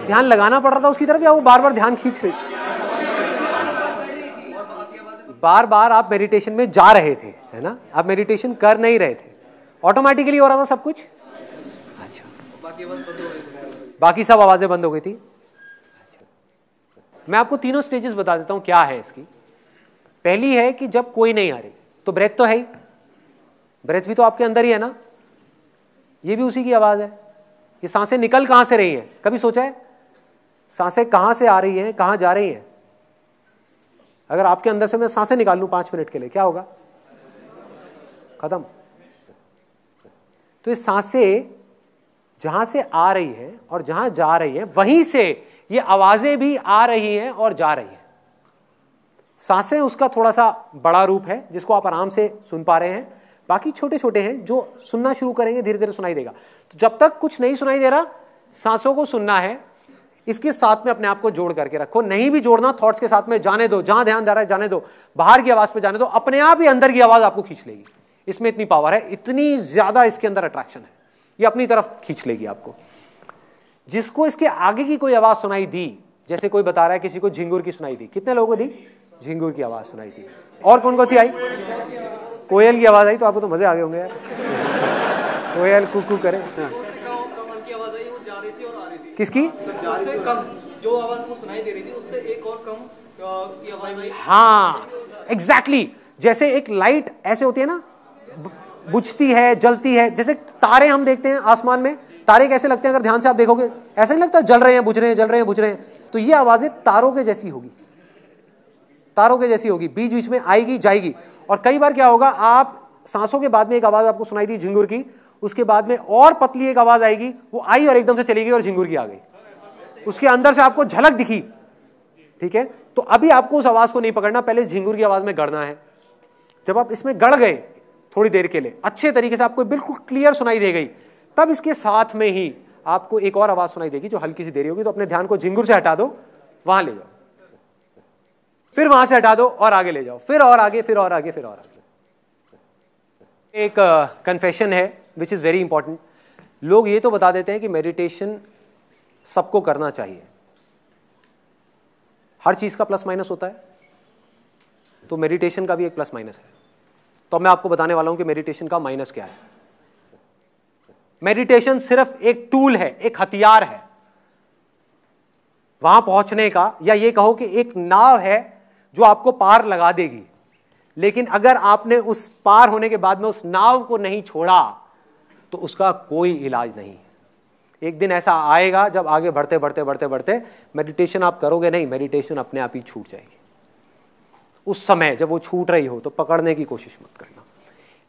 ध्यान लगाना पड़ रहा था उसकी तरफ या वो बार बार ध्यान खींच रही थी? बार बार आप मेडिटेशन में जा रहे थे, है ना, आप मेडिटेशन कर नहीं रहे थे, ऑटोमेटिकली हो रहा था सब कुछ। अच्छा, बाकी सब आवाजें बंद हो गई थी। मैं आपको तीनों स्टेजेस बता देता हूं क्या है इसकी। पहली है कि जब कोई नहीं आ रही तो ब्रेथ तो है ही, ब्रेथ भी तो आपके अंदर ही है ना, ये भी उसी की आवाज है। ये सांसें निकल कहां से रही हैं, कभी सोचा है सांसें कहां से आ रही हैं, कहां जा रही हैं? अगर आपके अंदर से मैं सांसें निकाल लूं 5 मिनट के लिए, क्या होगा? खत्म। तो ये सांसें जहां से आ रही है और जहां जा रही है, वहीं से ये आवाजें भी आ रही हैं और जा रही हैं। सांसें उसका थोड़ा सा बड़ा रूप है जिसको आप आराम से सुन पा रहे हैं, बाकी छोटे छोटे हैं जो सुनना शुरू करेंगे धीरे धीरे सुनाई देगा। तो जब तक कुछ नहीं सुनाई दे रहा, सांसों को सुनना है, इसके साथ में अपने आप को जोड़ करके रखो। नहीं भी जोड़ना, थॉट्स के साथ में जाने दो, जहां ध्यान जा रहा है जाने दो, बाहर की आवाज पे जाने दो, अपने आप ही अंदर की आवाज आपको खींच लेगी। इसमें इतनी पावर है, इतनी ज्यादा इसके अंदर अट्रैक्शन है, ये अपनी तरफ खींच लेगी आपको। जिसको इसके आगे की कोई आवाज सुनाई दी, जैसे कोई बता रहा है किसी को झिंगुर की सुनाई दी, कितने लोगों को दी? झिंगुर की आवाज सुनाई दी। और कौन कौन सी आई? कोयल की आवाज आई, तो आपको तो मजे आ गए होंगे यार। कोयल कुकू करे। हाँ। किसकी? जो आवाज को सुनाई दे रही थी उससे एक और कम की आवाज आई। हाँ एग्जैक्टली, जैसे एक लाइट ऐसे होती है ना, बुझती है, जलती है। जैसे तारे हम देखते हैं आसमान में, तारे कैसे लगते हैं अगर ध्यान से आप देखोगे? ऐसा नहीं लगता जल रहे हैं बुझ रहे हैं, जल रहे हैं बुझ रहे हैं। तो ये आवाजें तारों के जैसी होगी, तारों के जैसी होगी, बीच बीच में आएगी जाएगी। और कई बार क्या होगा, आप सांसों के बाद में एक आवाज आपको सुनाई दी झिंगुर की, उसके बाद में और पतली एक आवाज आएगी, वो आई और एकदम से चली गई और झिंगुर की आ गई। उसके अंदर से आपको झलक दिखी, ठीक है? तो अभी आपको उस आवाज को नहीं पकड़ना, पहले झिंगुर की आवाज में गड़ना है। जब आप इसमें गड़ गए थोड़ी देर के लिए, अच्छे तरीके से आपको बिल्कुल क्लियर सुनाई दे गई, तब इसके साथ में ही आपको एक और आवाज सुनाई देगी जो हल्की सी देरी होगी। तो अपने ध्यान को झिंगुर से हटा दो, वहां ले जाओ, फिर वहां से हटा दो और आगे ले जाओ, फिर और आगे, फिर और आगे, फिर और आगे। एक कन्फेशन है विच इज वेरी इंपॉर्टेंट। लोग ये तो बता देते हैं कि मेडिटेशन सबको करना चाहिए, हर चीज का प्लस माइनस होता है, तो मेडिटेशन का भी एक प्लस माइनस है। तो मैं आपको बताने वाला हूं कि मेडिटेशन का माइनस क्या है। मेडिटेशन सिर्फ एक टूल है, एक हथियार है वहां पहुंचने का, या ये कहो कि एक नाव है जो आपको पार लगा देगी। लेकिन अगर आपने उस पार होने के बाद में उस नाव को नहीं छोड़ा तो उसका कोई इलाज नहीं है। एक दिन ऐसा आएगा जब आगे बढ़ते बढ़ते बढ़ते बढ़ते मेडिटेशन आप करोगे नहीं, मेडिटेशन अपने आप ही छूट जाएगी। उस समय जब वो छूट रही हो तो पकड़ने की कोशिश मत करना,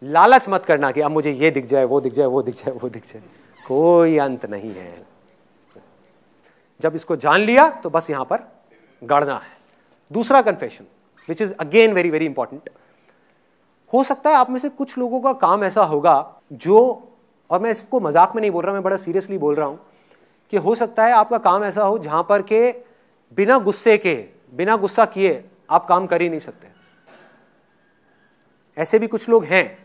लालच मत करना कि अब मुझे ये दिख जाए, वो दिख जाए, वो दिख जाए, वो दिख जाए। कोई अंत नहीं है। जब इसको जान लिया तो बस यहां पर गड़ना है। दूसरा confession which is again very very important. हो सकता है आप में से कुछ लोगों का काम ऐसा होगा जो, और मैं इसको मजाक में नहीं बोल रहा, मैं बड़ा सीरियसली बोल रहा हूं, कि हो सकता है आपका काम ऐसा हो जहां पर के बिना गुस्से के, बिना गुस्सा किए आप काम कर ही नहीं सकते। ऐसे भी कुछ लोग हैं।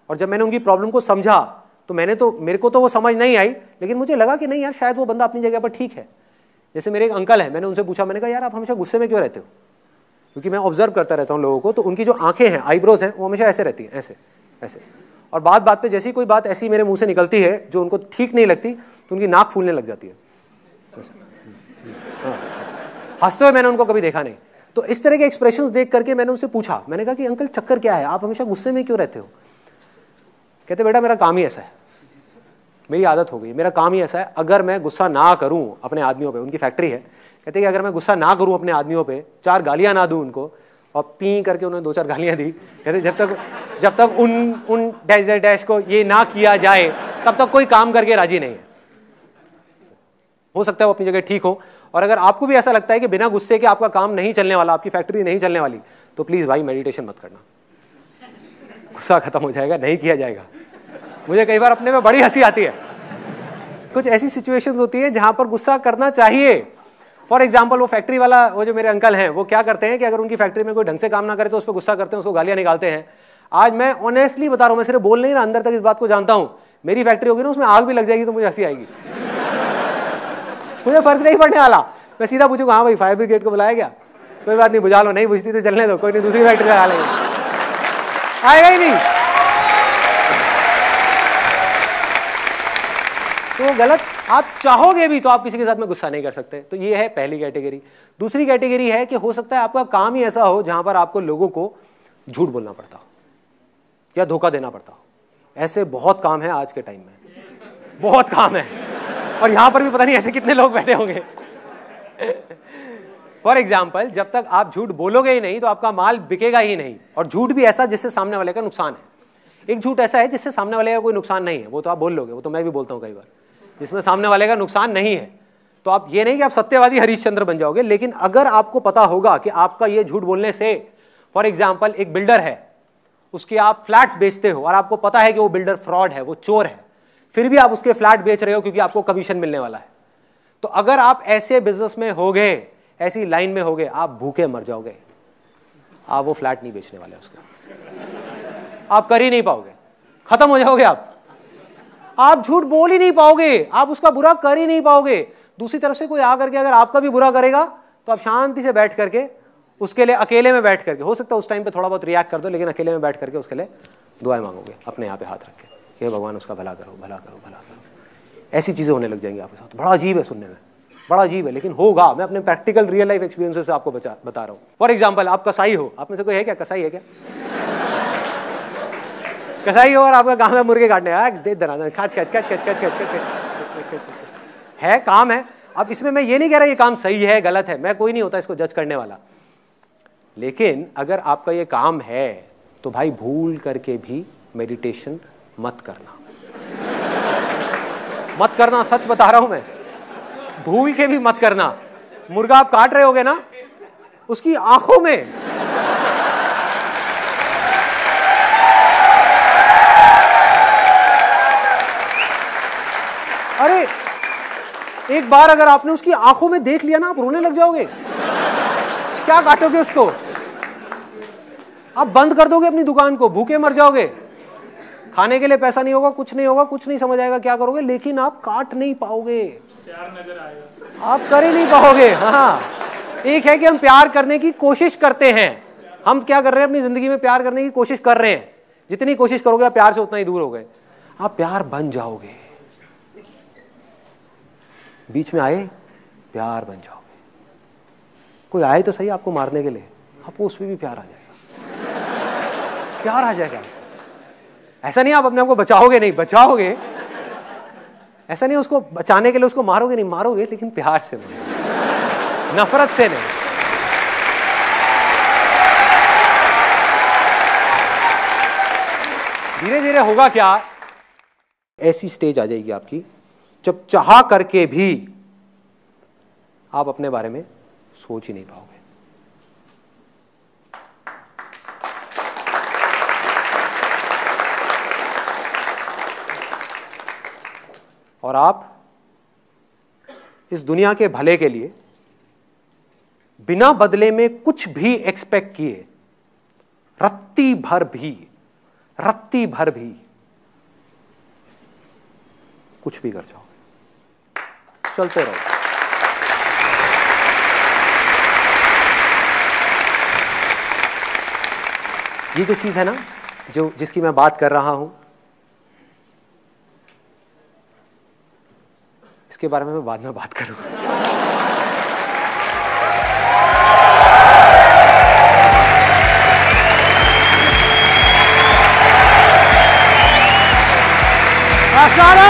और जब मैंने उनकी प्रॉब्लम को समझा तो मेरे को तो वो समझ नहीं आई, लेकिन मुझे लगा कि नहीं यार, शायद वो बंदा अपनी जगह पर ठीक है। जैसे मेरे एक अंकल है, मैंने उनसे पूछा, मैंने कहा यार आप हमेशा गुस्से में क्यों रहते हो? क्योंकि मैं ऑब्जर्व करता रहता हूँ लोगों को, तो उनकी जो आंखें हैं, आईब्रोज हैं, वो हमेशा ऐसे रहती हैं, ऐसे ऐसे। और बात बात पे जैसी कोई बात ऐसी मेरे मुंह से निकलती है जो उनको ठीक नहीं लगती, तो उनकी नाक फूलने लग जाती है। हंसते हुए मैंने उनको कभी देखा नहीं। तो इस तरह के एक्सप्रेशंस देख करके मैंने उनसे पूछा, मैंने कहा कि अंकल चक्कर क्या है, आप हमेशा गुस्से में क्यों रहते हो? कहते बेटा मेरा काम ही ऐसा है, मेरी आदत हो गई, मेरा काम ही ऐसा है, अगर मैं गुस्सा ना करूं अपने आदमियों पे, उनकी फैक्ट्री है, कहते कि अगर मैं गुस्सा ना करूं अपने आदमियों पे, 4 गालियां ना दूं उनको, और पी करके उन्होंने 2-4 गालियां दी। कहते जब तक उन डैश को ये ना किया जाए तब तक कोई काम करके राजी नहीं है। हो सकता है वो अपनी जगह ठीक हो। और अगर आपको भी ऐसा लगता है कि बिना गुस्से के आपका काम नहीं चलने वाला, आपकी फैक्ट्री नहीं चलने वाली, तो प्लीज भाई मेडिटेशन मत करना, गुस्सा खत्म हो जाएगा, नहीं किया जाएगा। मुझे कई बार अपने में बड़ी हंसी आती है। कुछ ऐसी सिचुएशंस होती है जहां पर गुस्सा करना चाहिए। फॉर एग्जाम्पल वो फैक्ट्री वाला, वो जो मेरे अंकल हैं, वो क्या करते हैं कि अगर उनकी फैक्ट्री में कोई ढंग से काम ना करे तो उस पर गुस्सा करते हैं, उसको गालियां निकालते हैं। आज मैं ऑनेस्टली बता रहा हूं, मैं सिर्फ बोल नहीं रहा, अंदर तक इस बात को जानता हूं। मेरी फैक्ट्री होगी ना, उसमें आग भी लग जाएगी तो मुझे हंसी आएगी। मुझे फर्क नहीं पड़ने वाला। मैं सीधा पूछूंगा, हाँ भाई फायर ब्रिगेड को बुलाया गया? कोई बात नहीं, बुझा लो, नहीं बुझती तो चलने दो, कोई नहीं, दूसरी फैक्ट्री लगा लेंगे। आएगा ही नहीं तो वो गलत। आप चाहोगे भी तो आप किसी के साथ में गुस्सा नहीं कर सकते। तो ये है पहली कैटेगरी। दूसरी कैटेगरी है कि हो सकता है आपका काम ही ऐसा हो जहां पर आपको लोगों को झूठ बोलना पड़ता हो या धोखा देना पड़ता हो। ऐसे बहुत काम है आज के टाइम में, बहुत काम है। और यहां पर भी पता नहीं ऐसे कितने लोग बैठे होंगे। फॉर एग्जाम्पल, जब तक आप झूठ बोलोगे ही नहीं तो आपका माल बिकेगा ही नहीं। और झूठ भी ऐसा जिससे सामने वाले का नुकसान है। एक झूठ ऐसा है जिससे सामने वाले का कोई नुकसान नहीं है, वो तो आप बोल लोगे, वो तो मैं भी बोलता हूं कई बार, जिसमें सामने वाले का नुकसान नहीं है। तो आप ये नहीं कि आप सत्यवादी हरिश्चंद्र बन जाओगे, लेकिन अगर आपको पता होगा कि आपका ये झूठ बोलने से, फॉर एग्जाम्पल एक बिल्डर है, उसके आप फ्लैट्स बेचते हो और आपको पता है कि वो बिल्डर फ्रॉड है, वो चोर है, फिर भी आप उसके फ्लैट बेच रहे हो क्योंकि आपको कमीशन मिलने वाला है। तो अगर आप ऐसे बिजनेस में हो गए, ऐसी लाइन में हो गए, आप भूखे मर जाओगे। आप वो फ्लैट नहीं बेचने वाले उसका, आप कर ही नहीं पाओगे, खत्म हो जाओगे आप झूठ बोल ही नहीं पाओगे, आप उसका बुरा कर ही नहीं पाओगे। दूसरी तरफ से कोई आकर के अगर आपका भी बुरा करेगा तो आप शांति से बैठ करके उसके लिए अकेले में बैठ करके, हो सकता है उस टाइम पे थोड़ा बहुत रिएक्ट कर दो, लेकिन अकेले में बैठ करके उसके लिए दुआएं मांगोगे अपने यहाँ पे हाथ रख के, हे भगवान उसका भला करो, भला करो, भला करो। ऐसी चीज़ें होने लग जाएंगी आपके साथ। बड़ा अजीब है सुनने में, बड़ा अजीब है, लेकिन होगा। मैं अपने प्रैक्टिकल रियल लाइफ एक्सपीरियंसेस से आपको बता रहा हूँ। फॉर एग्जाम्पल, आप कसाई हो, आप में से कोई है क्या कसाई है क्या? कसाई हो और आपका काम है मुर्गे काटने, दे दराना खाच खाच खाच खाच खाच खाच है, काम है। अब इसमें मैं ये नहीं कह रहा ये काम सही है गलत है, मैं कोई नहीं होता इसको जज करने वाला, लेकिन अगर आपका ये काम है तो भाई भूल करके भी मेडिटेशन मत करना, मत करना, सच बता रहा हूं मैं, भूल के भी मत करना। मुर्गा आप काट रहे होगे ना, उसकी आंखों में अरे एक बार अगर आपने उसकी आंखों में देख लिया ना, आप रोने लग जाओगे। क्या काटोगे उसको? आप बंद कर दोगे अपनी दुकान को, भूखे मर जाओगे, खाने के लिए पैसा नहीं होगा, कुछ नहीं होगा, कुछ नहीं समझ आएगा क्या करोगे, लेकिन आप काट नहीं पाओगे, प्यार नजर आएगा, आप कर ही नहीं पाओगे। हाँ, एक है कि हम प्यार करने की कोशिश करते हैं, हम क्या कर रहे हैं अपनी जिंदगी में, प्यार करने की कोशिश कर रहे हैं। जितनी कोशिश करोगे आप प्यार से उतना ही दूर हो गए। आप प्यार बन जाओगे, बीच में आए प्यार बन जाओगे। कोई आए तो सही आपको मारने के लिए, आपको उसमें भी प्यार आ जाएगा, प्यार आ जाएगा। ऐसा नहीं आप अपने आप को बचाओगे, नहीं बचाओगे, ऐसा नहीं उसको बचाने के लिए उसको मारोगे, नहीं मारोगे, लेकिन प्यार से मारोगे, नफरत से नहीं। धीरे धीरे होगा क्या, ऐसी स्टेज आ जाएगी आपकी जब चाह करके भी आप अपने बारे में सोच ही नहीं पाओगे। और आप इस दुनिया के भले के लिए बिना बदले में कुछ भी एक्सपेक्ट किए रत्ती भर भी कुछ भी कर जाओ, चलते रहो। ये जो चीज है ना, जो जिसकी मैं बात कर रहा हूं, इसके बारे में मैं बाद में बात करूंगा। सारा